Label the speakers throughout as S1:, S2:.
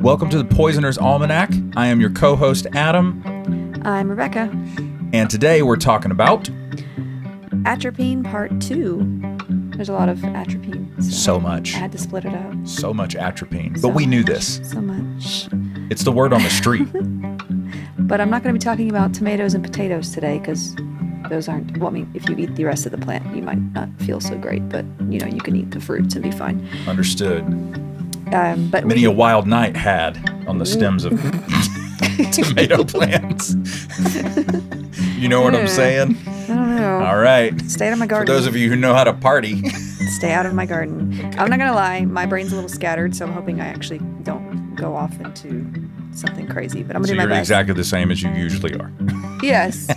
S1: Welcome to the Poisoner's Almanac. I am your co-host, Adam.
S2: I'm Rebecca.
S1: And today we're talking about...
S2: Atropine Part 2. There's a lot of atropine.
S1: So much.
S2: I had to split it up.
S1: So much atropine. But we knew this.
S2: So much.
S1: It's the word on the street.
S2: But I'm not going to be talking about tomatoes and potatoes today because those aren't... Well, I mean, if you eat the rest of the plant, you might not feel so great. But, you know, you can eat the fruits and be fine.
S1: Understood.
S2: But
S1: Many a wild night had on the stems of tomato plants. You know what I'm saying?
S2: I don't know.
S1: All right.
S2: Stay out of my garden.
S1: For those of you who know how to party.
S2: Stay out of my garden. I'm not going to lie. My brain's a little scattered, so I'm hoping I actually don't go off into something crazy. But I'm going to do my best.
S1: You're exactly the same as you usually are.
S2: Yes.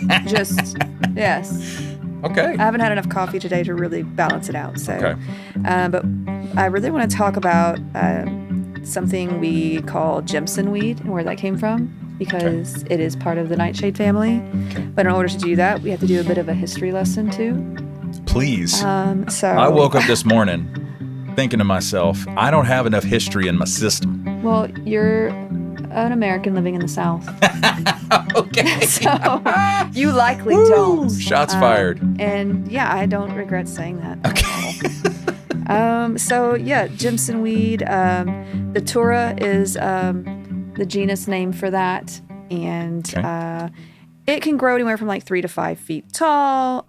S2: Yes.
S1: Okay.
S2: I haven't had enough coffee today to really balance it out. So,
S1: okay.
S2: But I really want to talk about something we call Jimson weed and where that came from, because it is part of the nightshade family.
S1: Okay.
S2: But in order to do that, we have to do a bit of a history lesson too.
S1: Please.
S2: So
S1: I woke up this morning thinking to myself, I don't have enough history in my system.
S2: Well, you're an American living in the South.
S1: Okay.
S2: So you likely don't.
S1: Shots fired.
S2: And yeah, I don't regret saying that.
S1: Okay.
S2: So yeah, Jimson weed. The Tura is the genus name for that, and it can grow anywhere from like 3 to 5 feet tall.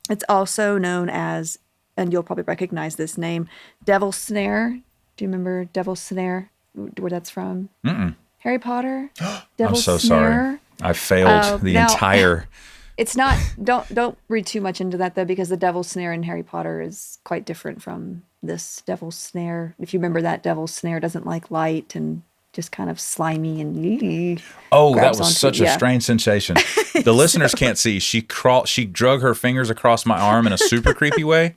S2: It's also known as, and you'll probably recognize this name, Devil's Snare. Do you remember Devil's Snare? Where that's from?
S1: Mm-mm.
S2: Harry Potter.
S1: I'm so sorry. I failed the entire.
S2: It's not. Don't read too much into that though, because the Devil's Snare in Harry Potter is quite different from this Devil's Snare. If you remember, that Devil's Snare doesn't like light and just kind of slimy and.
S1: Oh, that was such a strange sensation. The listeners can't see. She drug her fingers across my arm in a super creepy way,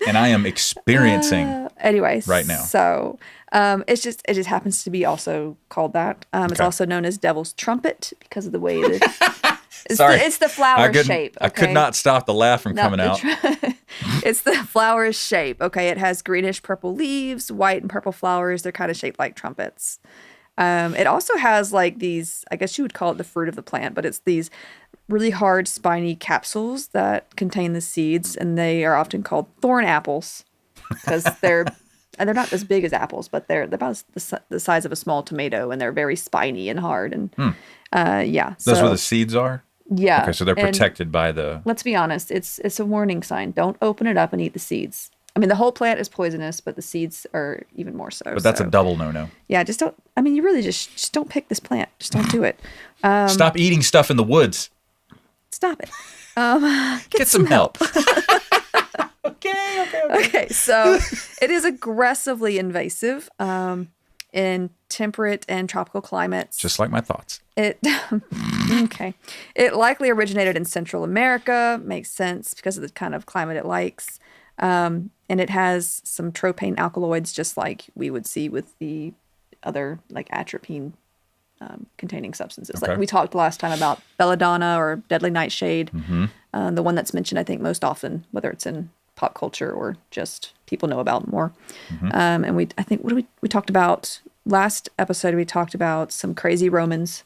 S1: and I am experiencing.
S2: Anyways,
S1: right now.
S2: So. It just happens to be also called that. It's also known as Devil's Trumpet because of the way it is. It's the flower shape. Okay?
S1: I could not stop the laugh from coming out.
S2: It's the flower's shape. Okay, it has greenish purple leaves, white and purple flowers. They're kind of shaped like trumpets. It also has like these, I guess you would call it the fruit of the plant, but it's these really hard spiny capsules that contain the seeds, and they are often called thorn apples because they're not as big as apples, but they're about the size of a small tomato, and they're very spiny and hard. And yeah,
S1: those where the seeds are.
S2: Yeah.
S1: Okay, so they're protected by the.
S2: Let's be honest, it's a warning sign. Don't open it up and eat the seeds. I mean, the whole plant is poisonous, but the seeds are even more so.
S1: But that's a double no-no.
S2: Yeah, just don't. I mean, you really just don't pick this plant. Just don't do it.
S1: Stop eating stuff in the woods.
S2: Stop it.
S1: Get some help. Okay.
S2: So it is aggressively invasive in temperate and tropical climates.
S1: Just like my thoughts.
S2: Okay. It likely originated in Central America. Makes sense because of the kind of climate it likes. And it has some tropane alkaloids, just like we would see with the other like atropine containing substances.
S1: Okay.
S2: Like we talked last time about belladonna or deadly nightshade.
S1: Mm-hmm.
S2: The one that's mentioned, I think, most often, whether it's in pop culture or just people know about more.
S1: Mm-hmm.
S2: And we talked about last episode, we talked about some crazy Romans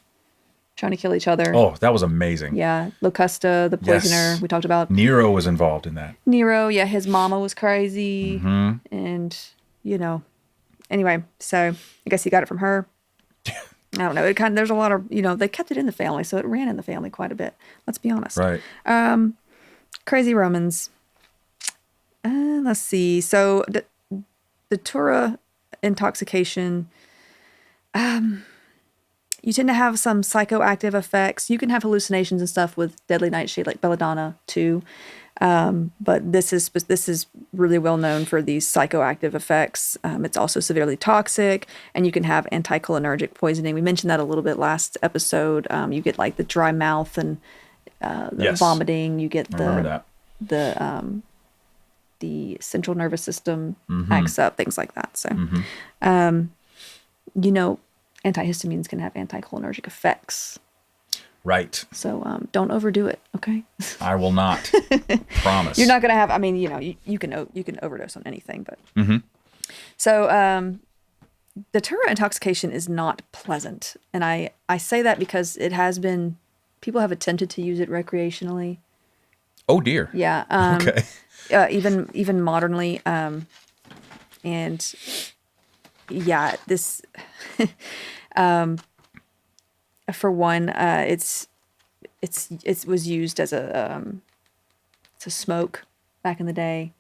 S2: trying to kill each other.
S1: Oh, that was amazing.
S2: Yeah. Locusta, the poisoner.
S1: Yes.
S2: We talked about
S1: Nero was involved in that.
S2: Nero. Yeah. His mama was crazy.
S1: Mm-hmm.
S2: And, anyway, so I guess he got it from her. I don't know. There's a lot of, they kept it in the family. So it ran in the family quite a bit. Let's be honest.
S1: Right.
S2: Crazy Romans. Let's see. So the Tura intoxication, you tend to have some psychoactive effects. You can have hallucinations and stuff with deadly nightshade like belladonna too. But this is really well known for these psychoactive effects. It's also severely toxic, and you can have anticholinergic poisoning. We mentioned that a little bit last episode. You get like the dry mouth and the vomiting. You get the central nervous system acts up, things like that. So, antihistamines can have anticholinergic effects.
S1: Right.
S2: So don't overdo it, okay?
S1: I will not. Promise.
S2: You're not going to have, you can overdose on anything, but.
S1: Mm-hmm.
S2: So datura intoxication is not pleasant. And I say that because people have attempted to use it recreationally.
S1: Oh dear.
S2: Yeah.
S1: Okay.
S2: Even modernly. And yeah, this, for one, it was used as to smoke back in the day,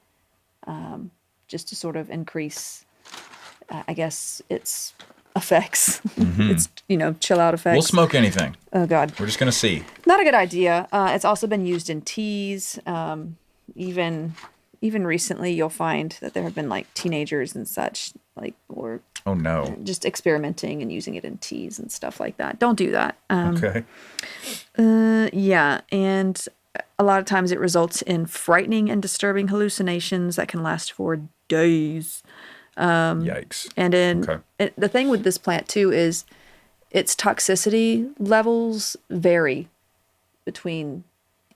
S2: just to sort of increase, I guess, its effects. It's, chill out effects.
S1: We'll smoke anything.
S2: Oh God.
S1: We're just going to see.
S2: Not a good idea. It's also been used in teas. Even recently, you'll find that there have been like teenagers and such, or
S1: Oh no.
S2: just experimenting and using it in teas and stuff like that. Don't do that.
S1: Okay.
S2: Yeah, and a lot of times it results in frightening and disturbing hallucinations that can last for days.
S1: Yikes.
S2: And the thing with this plant too is its toxicity levels vary between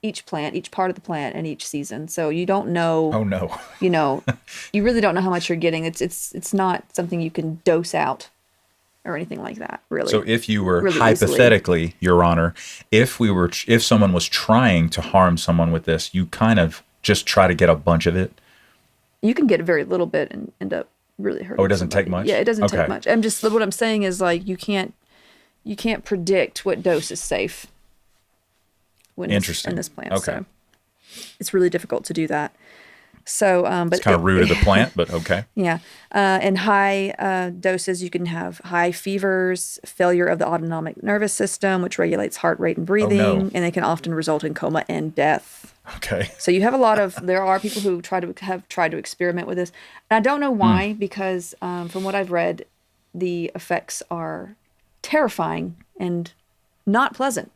S2: each plant, each part of the plant, and each season. So you don't know.
S1: Oh no.
S2: You really don't know how much you're getting. It's not something you can dose out or anything like that, really.
S1: So if you were
S2: really
S1: hypothetically,
S2: easily.
S1: Your Honor, if someone was trying to harm someone with this, you kind of just try to get a bunch of it.
S2: You can get a very little bit and end up really hurting.
S1: Oh, it doesn't
S2: somebody.
S1: take much?
S2: Yeah, it doesn't
S1: Okay.
S2: take much. What I'm saying is like you can't predict what dose is safe.
S1: Interesting.
S2: In this plant.
S1: Okay.
S2: So it's really difficult to do that. So, but
S1: It's kind of rude of the plant, but okay.
S2: Yeah. In high doses, you can have high fevers, failure of the autonomic nervous system, which regulates heart rate and breathing, and they can often result in coma and death.
S1: Okay.
S2: So you have there are people who have tried to experiment with this. And I don't know why, because from what I've read, the effects are terrifying and not pleasant.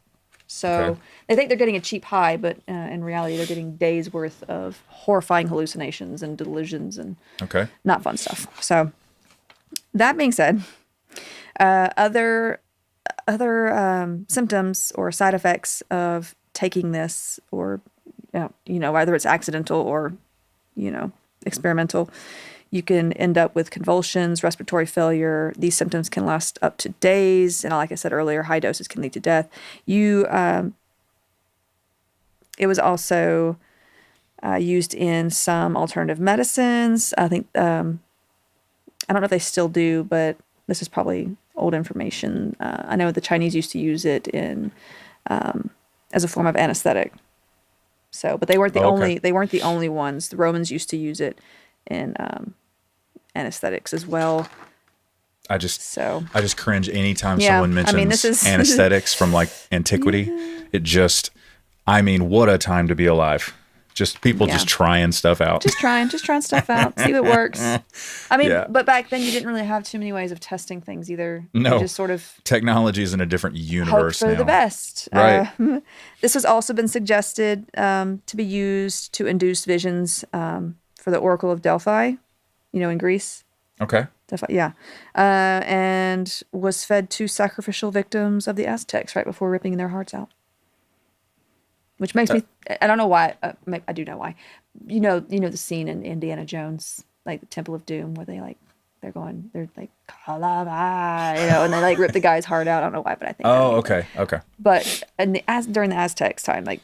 S2: So they think they're getting a cheap high, but in reality, they're getting days worth of horrifying hallucinations and delusions and not fun stuff. So that being said, other symptoms or side effects of taking this, or whether it's accidental or experimental, you can end up with convulsions, respiratory failure. These symptoms can last up to days. And like I said earlier, high doses can lead to death. It was also used in some alternative medicines. I think, I don't know if they still do, but this is probably old information. I know the Chinese used to use it as a form of anesthetic. So, but they weren't the only ones. The Romans used to use it in anesthetics as well. I just
S1: cringe anytime someone mentions anesthetics from like antiquity. Yeah. What a time to be alive. Just people just trying stuff out.
S2: Just trying stuff out. See what works. But back then you didn't really have too many ways of testing things either.
S1: No.
S2: You just sort of
S1: technology is in a different universe
S2: hope for
S1: now.
S2: the best.
S1: Right.
S2: This has also been suggested to be used to induce visions for the Oracle of Delphi, in Greece.
S1: Okay.
S2: Delphi, yeah. And was fed to sacrificial victims of the Aztecs right before ripping their hearts out. Which makes me, I don't know why, I do know why. You know the scene in Indiana Jones, like the Temple of Doom, where they're like, Kalaba, and they like rip the guy's heart out. I don't know why, but I think.
S1: Oh, okay.
S2: But during the Aztecs time, like,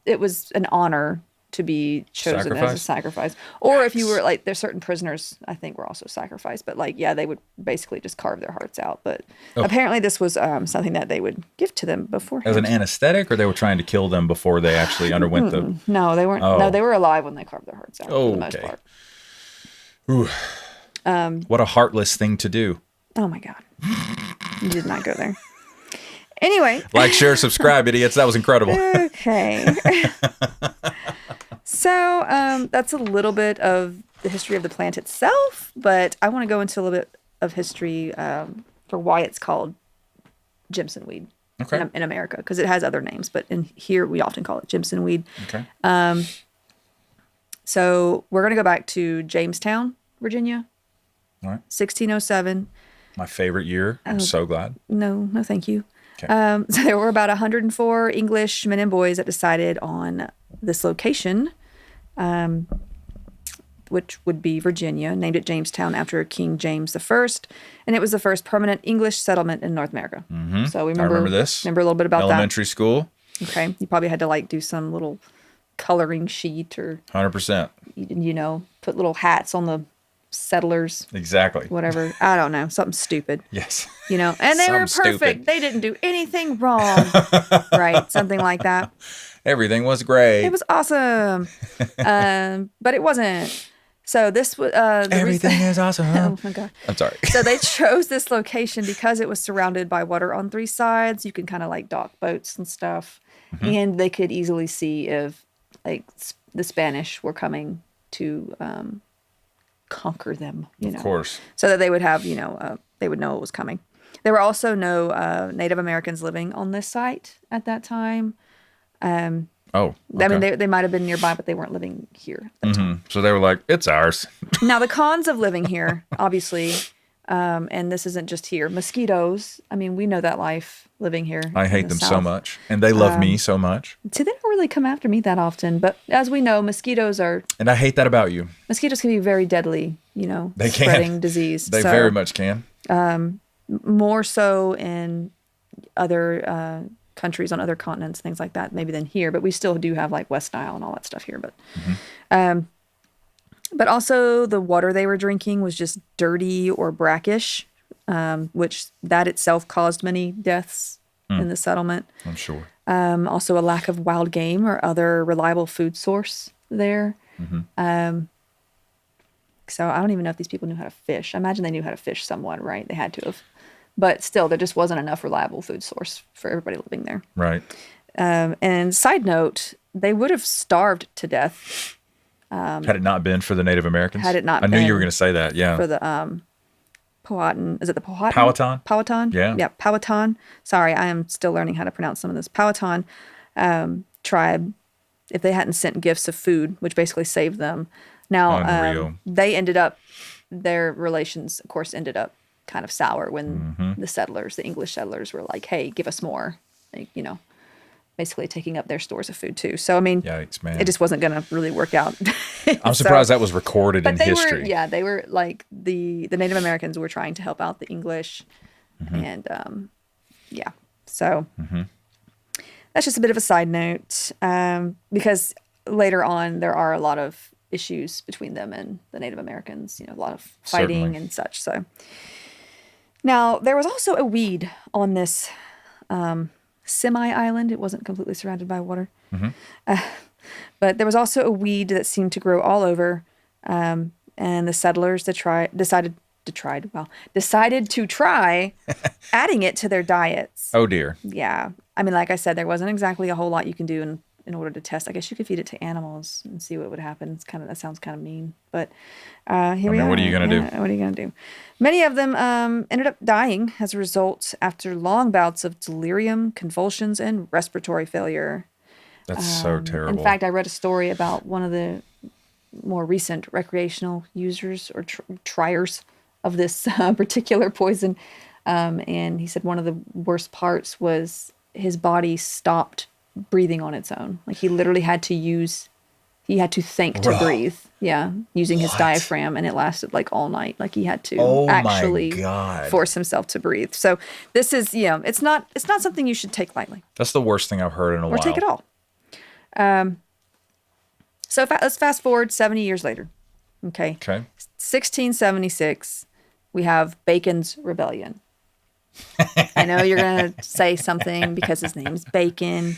S2: it was an honor to be chosen as a sacrifice. Or if you were like, there's certain prisoners I think were also sacrificed, but like, yeah, they would basically just carve their hearts out. But apparently this was something that they would give to them beforehand.
S1: As an anesthetic, or they were trying to kill them before they actually underwent the...
S2: No, they weren't. No, they were alive when they carved their hearts out for the most part.
S1: Ooh. What a heartless thing to do.
S2: Oh my God. You did not go there. Anyway.
S1: Like, share, subscribe, idiots. That was incredible.
S2: Okay. So that's a little bit of the history of the plant itself, but I want to go into a little bit of history for why it's called Jimson weed in America, because it has other names, but in here we often call it Jimson weed.
S1: Okay.
S2: So we're going to go back to Jamestown, Virginia.
S1: All right.
S2: 1607.
S1: My favorite year. I'm so glad.
S2: No, thank you.
S1: Okay.
S2: So there were about 104 English men and boys that decided on this location. which would be Virginia, named it Jamestown after King James I, and it was the first permanent English settlement in North America.
S1: Mm-hmm.
S2: So we
S1: I remember this.
S2: Remember a little bit about
S1: elementary school.
S2: Okay, you probably had to like do some little coloring sheet or
S1: 100%.
S2: Put little hats on the settlers.
S1: Exactly.
S2: Whatever. I don't know. Something stupid.
S1: Yes.
S2: And they were perfect.
S1: Stupid.
S2: They didn't do anything wrong. Right. Something like that.
S1: Everything was great.
S2: It was awesome. But it wasn't. So this was
S1: everything is awesome.
S2: Oh my God.
S1: I'm sorry.
S2: So they chose this location because it was surrounded by water on 3 sides. You can kind of like dock boats and stuff. Mm-hmm. And they could easily see if like the Spanish were coming to conquer them,
S1: Of course.
S2: So that they would have, they would know it was coming. There were also no Native Americans living on this site at that time. Okay. I mean, they might have been nearby, but they weren't living here at that time.
S1: So they were like, it's ours.
S2: Now, the cons of living here, obviously, and this isn't just here, mosquitoes. I mean, we know that life living here.
S1: I hate them so much. And they love me so much.
S2: See, they don't really come after me that often. But as we know, mosquitoes are...
S1: And I hate that about you.
S2: Mosquitoes can be very deadly,
S1: they
S2: spreading
S1: can.
S2: Disease.
S1: They very much can.
S2: More so in other countries on other continents, things like that, maybe than here. But we still do have like West Nile and all that stuff here. But also the water they were drinking was just dirty or brackish, which that itself caused many deaths in the settlement.
S1: I'm sure.
S2: Also a lack of wild game or other reliable food source there. So I don't even know if these people knew how to fish. I imagine they knew how to fish somewhat, right? They had to have. But still, there just wasn't enough reliable food source for everybody living there.
S1: Right.
S2: And side note, they would have starved to death.
S1: Had it not been for the Native Americans?
S2: Had it not
S1: I
S2: been.
S1: knew you were going to say that, yeah.
S2: For the Powhatan. Is it the Powhatan?
S1: Powhatan?
S2: Powhatan?
S1: Yeah.
S2: Yeah, Powhatan. Sorry, I am still learning how to pronounce some of this. Powhatan tribe, if they hadn't sent gifts of food, which basically saved them. Now, they ended up, their relations, of course, ended up kind of sour when the English settlers were like, hey, give us more. Like, basically taking up their stores of food too. So, I mean,
S1: yikes, man.
S2: It just wasn't going to really work out.
S1: I'm surprised that was recorded in history.
S2: They were like the Native Americans were trying to help out the English. And so that's just a bit of a side note because later on there are a lot of issues between them and the Native Americans, a lot of fighting and such. So now there was also a weed on this semi-island. It wasn't completely surrounded by water. But there was also a weed that seemed to grow all over. And the settlers decided to try adding it to their diets.
S1: Oh, dear.
S2: Yeah. I mean, like I said, there wasn't exactly a whole lot you can do in order to test. I guess you could feed it to animals and see what would happen. That sounds kind of mean. But here we are.
S1: What are you going to do?
S2: What are you going to do? Many of them ended up dying as a result after long bouts of delirium, convulsions, and respiratory failure.
S1: That's so terrible.
S2: In fact, I read a story about one of the more recent recreational users or triers of this particular poison. And he said one of the worst parts was his body stopped breathing on its own. Like he literally had to think to breathe. Yeah. Using his diaphragm, and it lasted like all night. Like he had to actually force himself to breathe. So this is, it's not something you should take lightly.
S1: That's the worst thing I've heard in a while.
S2: Or take it all. So let's fast forward 70 years later. Okay. 1676, we have Bacon's Rebellion. I know you're going to say something because his name's Bacon.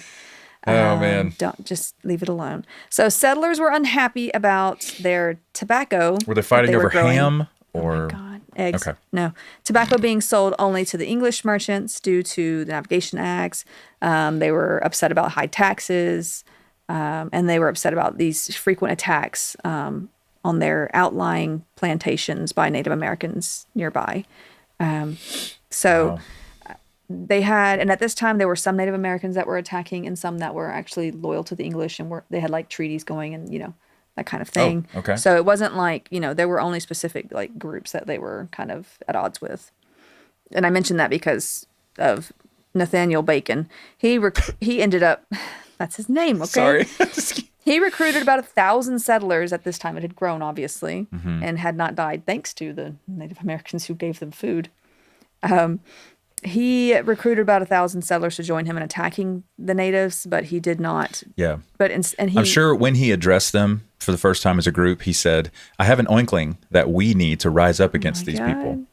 S1: Oh, man.
S2: Don't just leave it alone. So settlers were unhappy about their tobacco.
S1: Were they fighting over
S2: growing.
S1: Ham or?
S2: Oh my God. Eggs.
S1: Okay.
S2: No. Tobacco being sold only to the English merchants due to the Navigation Acts. They were upset about high taxes. And they were upset about these frequent attacks on their outlying plantations by Native Americans nearby. They had, and at this time there were some Native Americans that were attacking and some that were actually loyal to the English and they had like treaties going and, that kind of thing.
S1: Oh, okay.
S2: So it wasn't like, there were only specific like groups that they were kind of at odds with. And I mentioned that because of Nathaniel Bacon. He ended up, that's his name, okay?
S1: Sorry.
S2: He recruited about 1,000 settlers. At this time, it had grown, obviously, and had not died thanks to the Native Americans who gave them food. He recruited about 1,000 settlers to join him in attacking the natives, but he did not.
S1: Yeah.
S2: I'm
S1: sure when he addressed them for the first time as a group, he said, I have an inkling that we need to rise up against these people.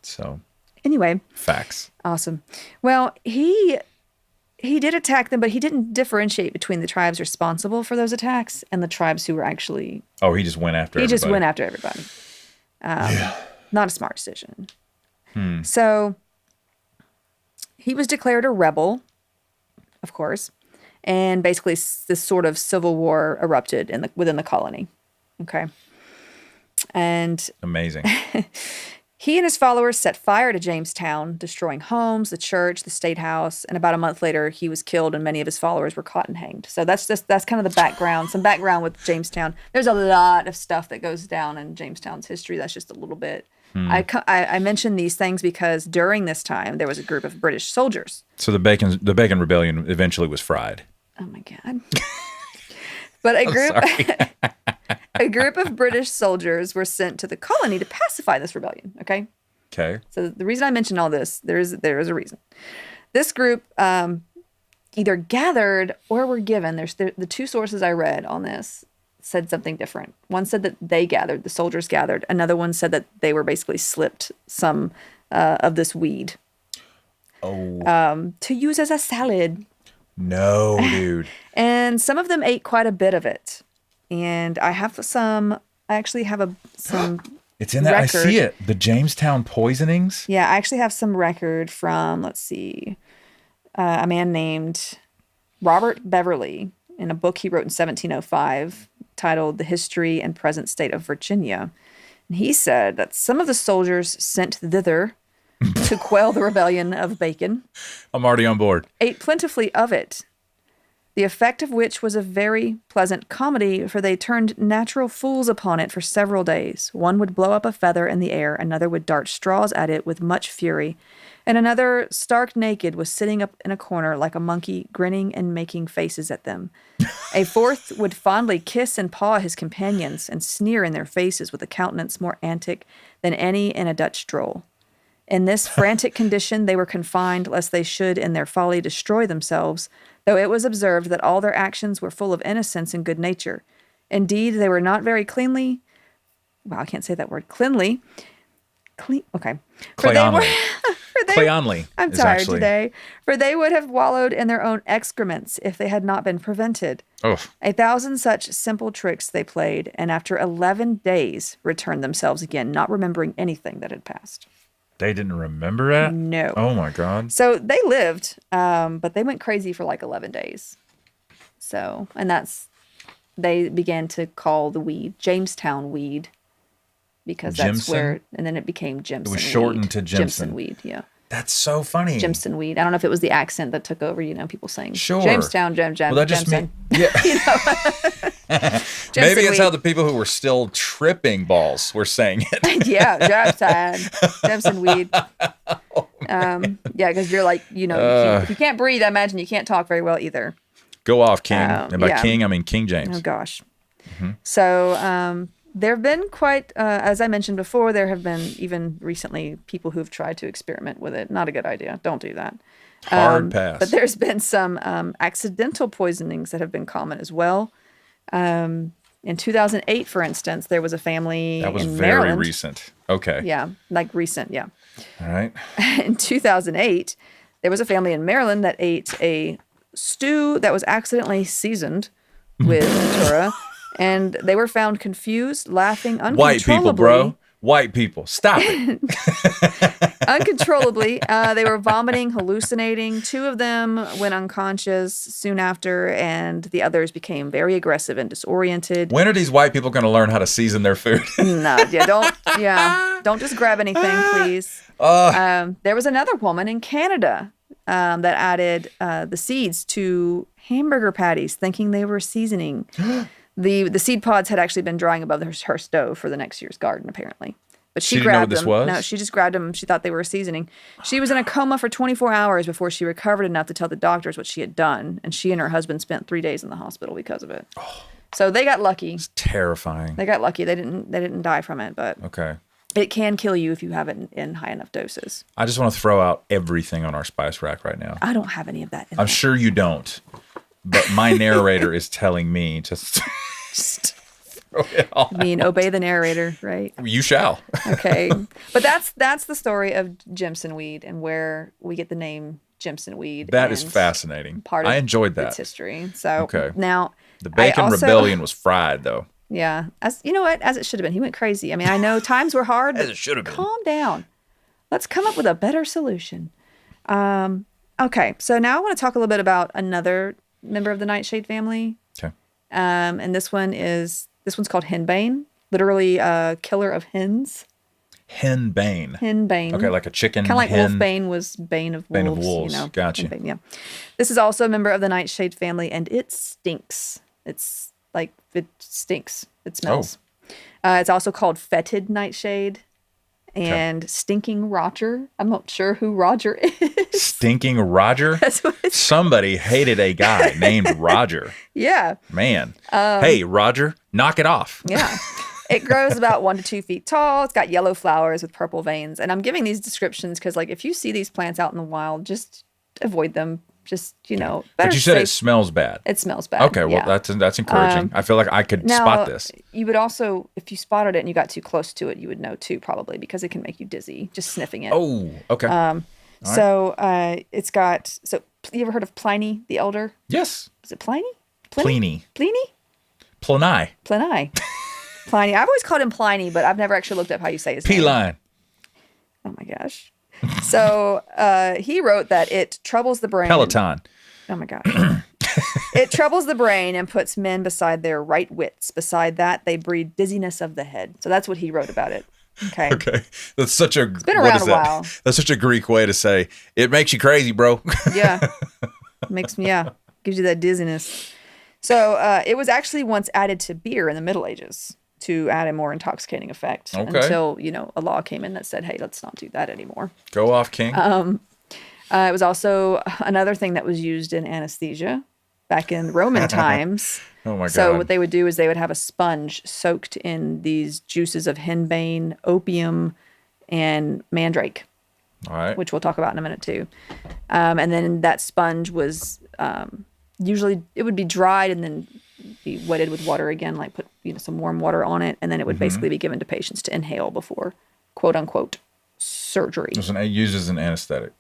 S1: So
S2: anyway.
S1: Facts.
S2: Awesome. Well, he did attack them, but he didn't differentiate between the tribes responsible for those attacks and the tribes who were actually...
S1: Oh, he just went after everybody.
S2: He just went after everybody. Not a smart decision. So he was declared a rebel, of course, and basically this sort of civil war erupted within the colony. Okay. And...
S1: Amazing.
S2: He and his followers set fire to Jamestown, destroying homes, the church, the state house, and about a month later, he was killed and many of his followers were caught and hanged. So that's kind of the background, some background with Jamestown. There's a lot of stuff that goes down in Jamestown's history. That's just a little bit. I mention these things because during this time, there was a group of British soldiers.
S1: So the Bacon Rebellion eventually was fried.
S2: Oh, my God. But a group of British soldiers were sent to the colony to pacify this rebellion, okay?
S1: Okay.
S2: So the reason I mentioned all this, there is a reason. This group either gathered or were given, the two sources I read on this said something different. One said that they gathered, the soldiers gathered. Another one said that they were basically slipped some of this weed. To use as a salad.
S1: No, dude.
S2: And some of them ate quite a bit of it. And I actually have some
S1: It's in that, record. I see it. The Jamestown poisonings?
S2: Yeah, I actually have some record from, let's see, a man named Robert Beverly in a book he wrote in 1705 titled The History and Present State of Virginia. And he said that some of the soldiers sent thither to quell the rebellion of Bacon.
S1: I'm already on board.
S2: Ate plentifully of it, the effect of which was a very pleasant comedy, for they turned natural fools upon it for several days. One would blow up a feather in the air, another would dart straws at it with much fury, and another, stark naked, was sitting up in a corner like a monkey, grinning and making faces at them. A fourth would fondly kiss and paw his companions, and sneer in their faces with a countenance more antic than any in a Dutch droll. In this frantic condition they were confined, lest they should in their folly destroy themselves, though it was observed that all their actions were full of innocence and good nature. Indeed, they were not very cleanly. Wow, I can't say that word. Cleanly. Okay.
S1: Cleanly.
S2: I'm tired today. For they would have wallowed in their own excrements if they had not been prevented.
S1: Oh.
S2: 1,000 such simple tricks they played, and after 11 days returned themselves again, not remembering anything that had passed.
S1: They didn't remember that?
S2: No.
S1: Oh, my God.
S2: So they lived, but they went crazy for like 11 days. So, and they began to call the weed Jamestown weed because that's
S1: Jimson?
S2: where, and then it became Jimson.
S1: It was shortened to Jimson.
S2: Jimson weed, yeah.
S1: That's so funny.
S2: Jimson weed. I don't know if it was the accent that took over, people saying
S1: sure.
S2: Jamestown,
S1: Well, that just
S2: Jimson.
S1: Yeah. Maybe it's
S2: weed.
S1: how the people who were still tripping balls were saying it.
S2: Yeah, Jimson weed. Yeah, because you're like, if you can't breathe, I imagine you can't talk very well either.
S1: Go off, King. And by King, I mean King James.
S2: Oh, gosh. Mm-hmm. So there have been quite, as I mentioned before, there have been even recently people who've tried to experiment with it. Not a good idea. Don't do that.
S1: Hard pass.
S2: But there's been some accidental poisonings that have been common as well. In 2008, for instance, there was a family
S1: that was
S2: in
S1: very
S2: Maryland.
S1: recent. Okay.
S2: Yeah, like recent, yeah.
S1: All right.
S2: In 2008, there was a family in Maryland that ate a stew that was accidentally seasoned with datura, and they were found confused, laughing uncontrollably.
S1: White people, bro. White people. Stop it.
S2: Uncontrollably. They were vomiting, hallucinating. 2 of them went unconscious soon after, and the others became very aggressive and disoriented.
S1: When are these white people going to learn how to season their food?
S2: Don't just grab anything, please. There was another woman in Canada that added the seeds to hamburger patties, thinking they were seasoning. The seed pods had actually been drying above her stove for the next year's garden, apparently. But she
S1: didn't know what
S2: grabbed
S1: this
S2: them.
S1: was?
S2: No, she just grabbed them. She thought they were seasoning. She was in a coma for 24 hours before she recovered enough to tell the doctors what she had done. And she and her husband spent 3 days in the hospital because of it. Oh. So they got lucky.
S1: It's terrifying.
S2: They got lucky. They didn't die from it, but
S1: okay.
S2: It can kill you if you have it in high enough doses.
S1: I just want to throw out everything on our spice rack right now.
S2: I don't have any of that in
S1: I'm
S2: there.
S1: sure you don't. But my narrator is telling me to just throw it all
S2: I mean, obey the narrator, right?
S1: You shall.
S2: Okay. But that's the story of Jimson weed and where we get the name Jimson weed.
S1: That is fascinating. I enjoyed that.
S2: Its history. So
S1: okay.
S2: Now
S1: the Bacon Rebellion was fried though.
S2: Yeah. As you know what? As it should have been. He went crazy. I mean, I know times were hard.
S1: As it should have been.
S2: Calm down. Let's come up with a better solution. Okay. So now I want to talk a little bit about another member of the nightshade family.
S1: Okay.
S2: And this one's called henbane, literally killer of hens.
S1: Henbane.
S2: Henbane.
S1: Okay, like a chicken.
S2: Kind of like wolfbane was bane of wolves.
S1: Bane of wolves. You know? Gotcha.
S2: Henbane, yeah. This is also a member of the nightshade family, and it stinks. It's like it stinks. It smells. Oh. It's also called fetid nightshade. And Stinking Roger. I'm not sure who Roger is.
S1: Stinking Roger?
S2: That's what it's
S1: Somebody hated a guy named Roger.
S2: Yeah.
S1: Man. Hey, Roger, knock it off.
S2: Yeah. It grows about 1 to 2 feet tall. It's got yellow flowers with purple veins. And I'm giving these descriptions because, like, if you see these plants out in the wild, just avoid them. Just, you know.
S1: But you said it smells bad.
S2: It smells bad.
S1: Okay, well, that's encouraging. I feel like I could spot this.
S2: You would also, if you spotted it and you got too close to it, you would know too, probably, because it can make you dizzy just sniffing it.
S1: Oh, okay.
S2: It's got, you ever heard of Pliny the Elder?
S1: Yes.
S2: Is it Pliny?
S1: Pliny.
S2: Pliny?
S1: Pliny.
S2: Pliny. Pliny. I've always called him Pliny, but I've never actually looked up how you say his name.
S1: P-line.
S2: Oh my gosh. So he wrote that it troubles the brain.
S1: Peloton.
S2: Oh my gosh. It troubles the brain and puts men beside their right wits. Beside that, they breed dizziness of the head. So that's what he wrote about it. Okay.
S1: Okay. That's such a,
S2: it's been around a while.
S1: That's such a Greek way to say, it makes you crazy, bro.
S2: Yeah. Gives you that dizziness. So it was actually once added to beer in the Middle Ages to add a more intoxicating effect until, a law came in that said, hey, let's not do that anymore.
S1: Go off, King.
S2: It was also another thing that was used in anesthesia back in Roman times.
S1: Oh my God.
S2: So what they would do is they would have a sponge soaked in these juices of henbane, opium, and mandrake.
S1: All right.
S2: Which we'll talk about in a minute too. And then that sponge was usually it would be dried and then be wetted with water again, like put some warm water on it, and then it would basically be given to patients to inhale before quote unquote surgery.
S1: It uses an anesthetic.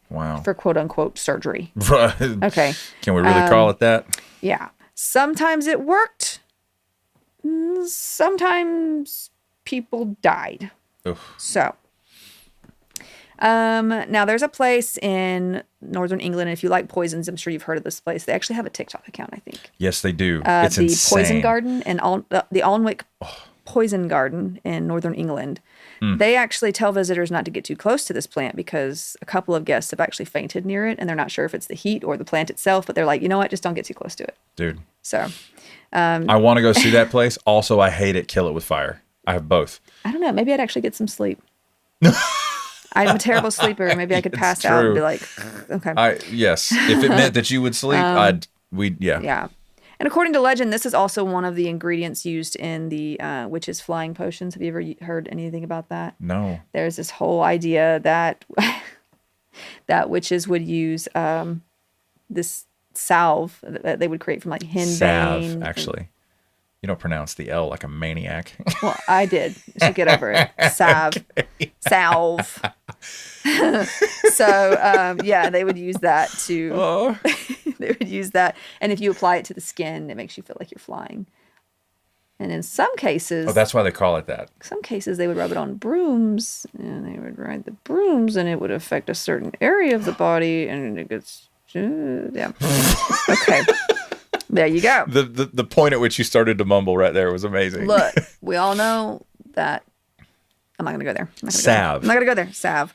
S1: Wow.
S2: For quote unquote surgery.
S1: Right.
S2: Okay.
S1: Can we really call it that?
S2: Yeah. Sometimes it worked. Sometimes people died.
S1: Oof.
S2: So now there's a place in northern England, and if you like poisons, I'm sure you've heard of this place. They actually have a TikTok account, I think.
S1: Yes, they do. It's
S2: the
S1: insane.
S2: Poison Garden and the Alnwick Poison Garden in northern England. They actually tell visitors not to get too close to this plant because a couple of guests have actually fainted near it, and they're not sure if it's the heat or the plant itself, but they're like, you know what, just don't get too close to it. Dude. So.
S1: I want to go see that place. Also, I hate it. Kill it with fire. I have both.
S2: I don't know. Maybe I'd actually get some sleep. I'm a terrible sleeper. Maybe I could pass out and be like, okay.
S1: Yes. If it meant that you would sleep, yeah.
S2: Yeah. And according to legend, this is also one of the ingredients used in the witches' flying potions. Have you ever heard anything about that?
S1: No.
S2: There's this whole idea that that witches would use this salve that they would create from like henbane.
S1: Salve, actually. You don't pronounce the L like a maniac.
S2: Well, I did. So get over it. Salve. Okay. Salve. So, they would use that to... They would use that. And if you apply it to the skin, it makes you feel like you're flying. And in some cases...
S1: Oh, that's why they call it that.
S2: Some cases, they would rub it on brooms. And they would ride the brooms, and it would affect a certain area of the body. And it gets... yeah. Okay. There you go.
S1: The point at which you started to mumble right there was amazing.
S2: Look, we all know that. I'm not going to go there.
S1: Salve.
S2: I'm not going to go there. Salve.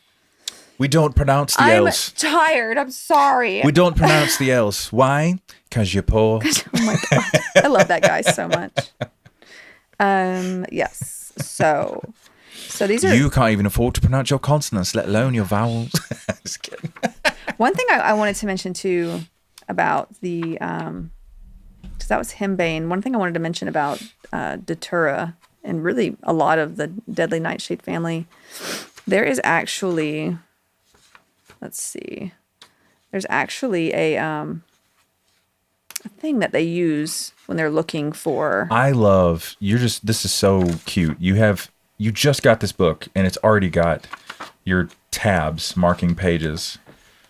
S1: We don't pronounce the L's.
S2: I'm tired. I'm sorry.
S1: We don't pronounce the L's. Why? Because you're poor.
S2: Oh my God. I love that guy so much. Yes. So So these are...
S1: You can't even afford to pronounce your consonants, let alone your vowels. Just kidding.
S2: One thing I wanted to mention too about the, because that was hembane. One thing I wanted to mention about Datura and really a lot of the deadly nightshade family, there is actually, let's see, there's actually a thing that they use when they're looking for.
S1: This is so cute. You just got this book and it's already got your tabs marking pages.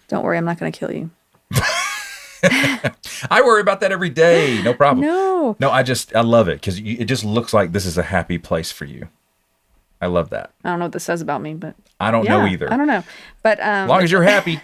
S2: Don't worry, I'm not going to kill you.
S1: I worry about that every day. No problem.
S2: No,
S1: I love it because it just looks like this is a happy place for you. I love that.
S2: I don't know what this says about me, but
S1: I don't know either.
S2: I don't know, but
S1: as long as you're happy.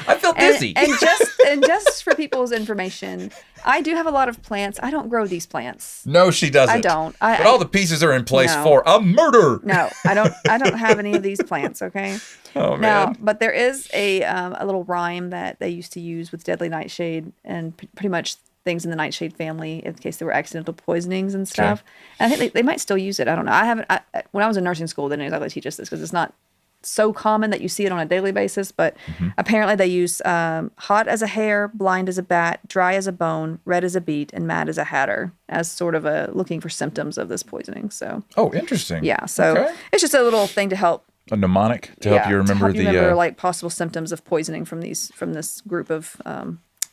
S1: I feel dizzy.
S2: And just for people's information, I do have a lot of plants. I don't grow these plants.
S1: No, she doesn't.
S2: I don't.
S1: But all the pieces are in place for a murder.
S2: No, I don't have any of these plants. Okay.
S1: Oh man.
S2: Now, but there is a little rhyme that they used to use with deadly nightshade and pretty much things in the nightshade family in case there were accidental poisonings and stuff.
S1: Okay.
S2: And I think they might still use it. I don't know. When I was in nursing school, they didn't exactly teach us this because it's not so common that you see it on a daily basis, but apparently they use hot as a hare, blind as a bat, dry as a bone, red as a beet, and mad as a hatter as sort of looking for symptoms of this poisoning. So
S1: interesting.
S2: Yeah, so it's just a little thing to help.
S1: A mnemonic to help you remember
S2: like possible symptoms of poisoning from this group of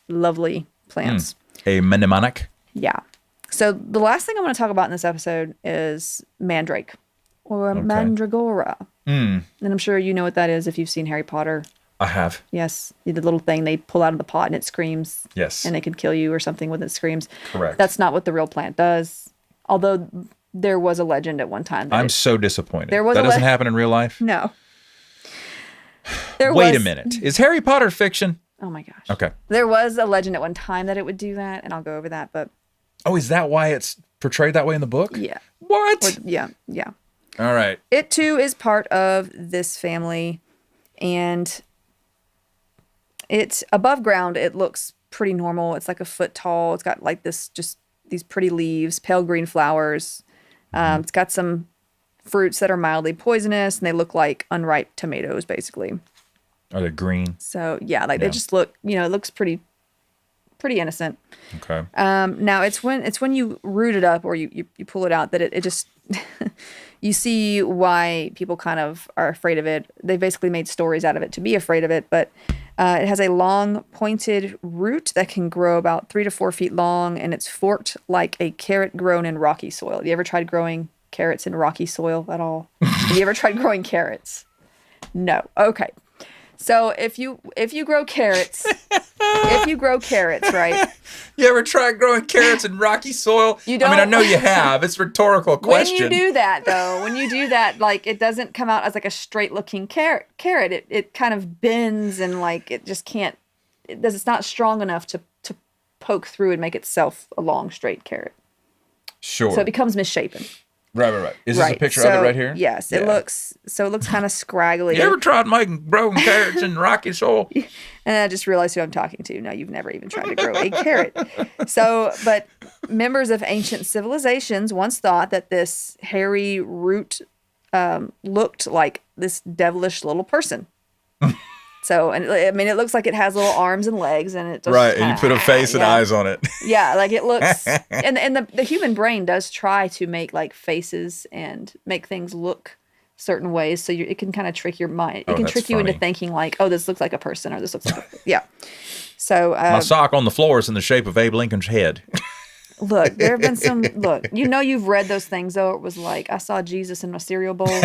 S2: lovely plants.
S1: A mnemonic.
S2: Yeah. So the last thing I want to talk about in this episode is Mandrake or Mandragora. And I'm sure you know what that is if you've seen Harry Potter.
S1: I have.
S2: Yes. The little thing they pull out of the pot and it screams.
S1: Yes.
S2: And it could kill you or something when it screams.
S1: Correct.
S2: That's not what the real plant does. Although there was a legend at one time.
S1: I'm so disappointed.
S2: That
S1: doesn't happen in real life?
S2: No.
S1: Wait a minute. Is Harry Potter fiction?
S2: Oh my gosh.
S1: Okay.
S2: There was a legend at one time that it would do that, and I'll go over that, but...
S1: Oh, is that why it's portrayed that way in the book?
S2: Yeah.
S1: What?
S2: Yeah.
S1: All right.
S2: It, too, is part of this family, and it's above ground. It looks pretty normal. It's like a foot tall. It's got like these pretty leaves, pale green flowers. It's got some fruits that are mildly poisonous, and they look like unripe tomatoes, basically.
S1: Are they green?
S2: So, yeah, they just look, it looks pretty innocent.
S1: Okay.
S2: Now, it's when you root it up or you pull it out that it just... You see why people kind of are afraid of it. They basically made stories out of it to be afraid of it, but it has a long, pointed root that can grow about 3 to 4 feet long, and it's forked like a carrot grown in rocky soil. Have you ever tried growing carrots in rocky soil at all? Have you ever tried growing carrots? No. Okay. So if you grow carrots, right?
S1: You ever tried growing carrots in rocky soil?
S2: You don't.
S1: I mean, I know you have. It's a rhetorical question.
S2: When you do that, like it doesn't come out as like a straight looking carrot. It kind of bends and like it just can't. It's not strong enough to poke through and make itself a long straight carrot.
S1: Sure.
S2: So it becomes misshapen.
S1: Right. Is this a picture of it right here?
S2: Yes, it looks kind of scraggly.
S1: You ever tried growing carrots in rocky soil?
S2: And I just realized who I'm talking to. No, you've never even tried to grow a carrot. So, but members of ancient civilizations once thought that this hairy root looked like this devilish little person. So, and I mean, it looks like it has little arms and legs, and it just
S1: and you put a face and eyes on it.
S2: Yeah, like it looks, and the human brain does try to make like faces and make things look certain ways, so it can kind of trick your mind. It can trick you into thinking like, oh, this looks like a person, or this looks like yeah. So
S1: my sock on the floor is in the shape of Abe Lincoln's head.
S2: Look, there have been some. Look, you've read those things though. It was like I saw Jesus in my cereal bowl.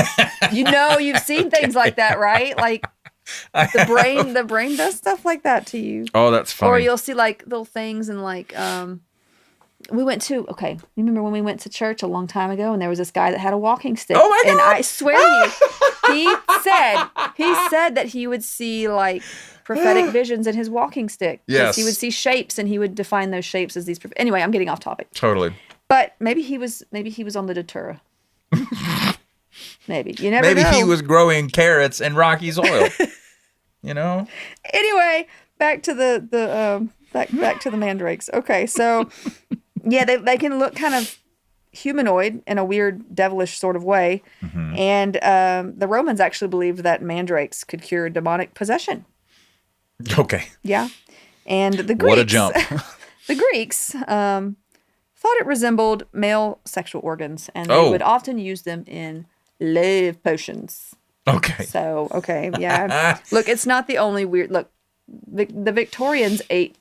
S2: You've seen things like that, right? Like. The brain does stuff like that to you.
S1: Oh, that's funny.
S2: Or you'll see like little things and like you remember when we went to church a long time ago and there was this guy that had a walking stick.
S1: Oh my God.
S2: And I swear to you, he said that he would see like prophetic visions in his walking stick.
S1: Yes.
S2: He would see shapes and he would define those shapes as these anyway, I'm getting off topic.
S1: Totally.
S2: But maybe he was on the Datura. Maybe. You never know.
S1: Maybe he was growing carrots in rocky soil.
S2: Anyway, back to the mandrakes. Okay, so yeah, they can look kind of humanoid in a weird, devilish sort of way.
S1: Mm-hmm.
S2: And the Romans actually believed that mandrakes could cure demonic possession.
S1: Okay.
S2: Yeah. And the Greeks,
S1: What a jump.
S2: the Greeks thought it resembled male sexual organs, and they would often use them in love potions.
S1: Okay.
S2: So, okay, yeah. Look, it's not the only weird. Look, the Victorians ate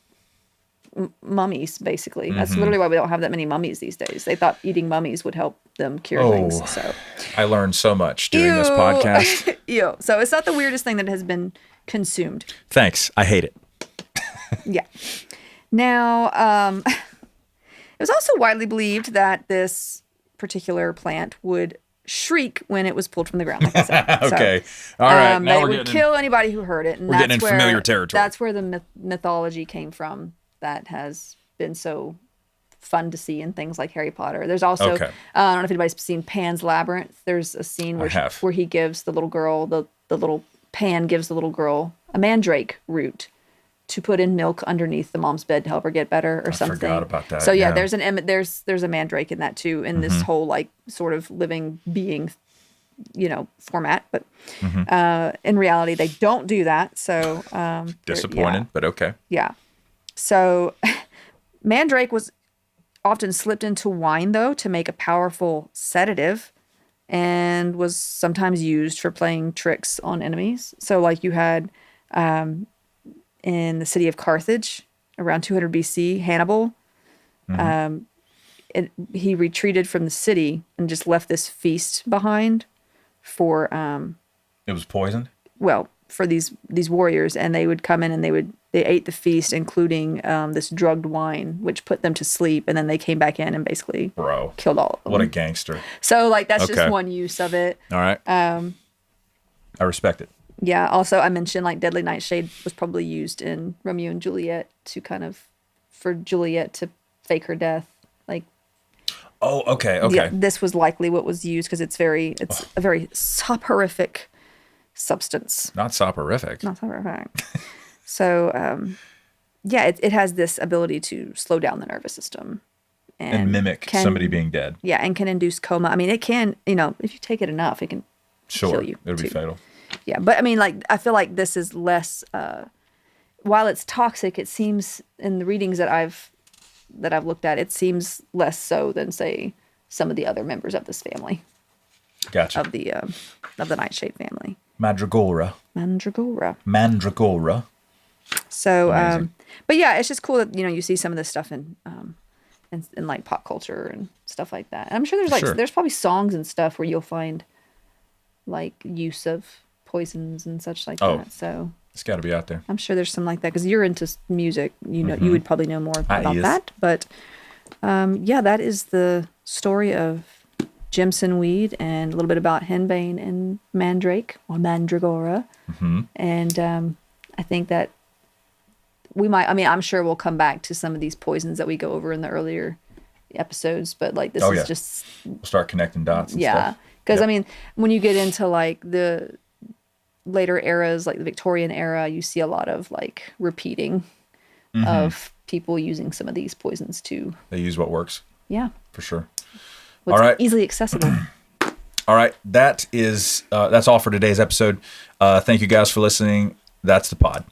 S2: mummies, basically. That's literally why we don't have that many mummies these days. They thought eating mummies would help them cure things. So
S1: I learned so much during this podcast.
S2: Ew. So it's not the weirdest thing that has been consumed.
S1: Thanks. I hate it.
S2: Yeah. Now, it was also widely believed that this particular plant would shriek when it was pulled from the ground, like I said.
S1: Okay. All right.
S2: Now it would kill anybody who heard it. And
S1: we're getting in familiar territory.
S2: That's where the mythology came from that has been so fun to see in things like Harry Potter. There's also, I don't know if anybody's seen Pan's Labyrinth. There's a scene where he gives the little girl, the little Pan gives the little girl a mandrake root to put in milk underneath the mom's bed to help her get better or something. I forgot about that. So yeah, there's a mandrake in that too, in this whole like sort of living being, format. But in reality, they don't do that. So
S1: disappointed, but okay.
S2: Yeah. So mandrake was often slipped into wine though to make a powerful sedative, and was sometimes used for playing tricks on enemies. So like you had in the city of Carthage around 200 BC, Hannibal, he retreated from the city and just left this feast behind for...
S1: it was poisoned?
S2: Well, for these warriors, and they would come in and they ate the feast, including this drugged wine, which put them to sleep, and then they came back in and basically killed all of them.
S1: What a gangster.
S2: So like that's just one use of it.
S1: All right. I respect it.
S2: Yeah. Also, I mentioned like deadly nightshade was probably used in Romeo and Juliet to for Juliet to fake her death. Like.
S1: Oh, okay.
S2: Yeah, this was likely what was used because it's a very soporific substance.
S1: Not soporific.
S2: Not soporific. So, it has this ability to slow down the nervous system.
S1: And mimic somebody being dead.
S2: Yeah, and can induce coma. I mean, it can, if you take it enough, it can kill you.
S1: It'll be fatal.
S2: Yeah, but I mean, like, I feel like this is less, while it's toxic, it seems in the readings that I've looked at, it seems less so than, say, some of the other members of this family.
S1: Gotcha.
S2: Of the nightshade family.
S1: Mandragora.
S2: So, but yeah, it's just cool that, you see some of this stuff in like pop culture and stuff like that. And I'm sure there's probably songs and stuff where you'll find like use of poisons and such like that. So
S1: it's got to be out there.
S2: I'm sure there's some like that because you're into music. You would probably know more about that. But that is the story of Jimson weed and a little bit about henbane and mandrake or mandragora. And I think that I'm sure we'll come back to some of these poisons that we go over in the earlier episodes, but like this is just...
S1: We'll start connecting dots and stuff.
S2: Because I mean, when you get into like the later eras, like the Victorian era, you see a lot of like repeating of people using some of these poisons too.
S1: They use what works.
S2: Yeah.
S1: For sure.
S2: All right. Easily accessible.
S1: All right. That's all for today's episode. Thank you guys for listening. That's the pod.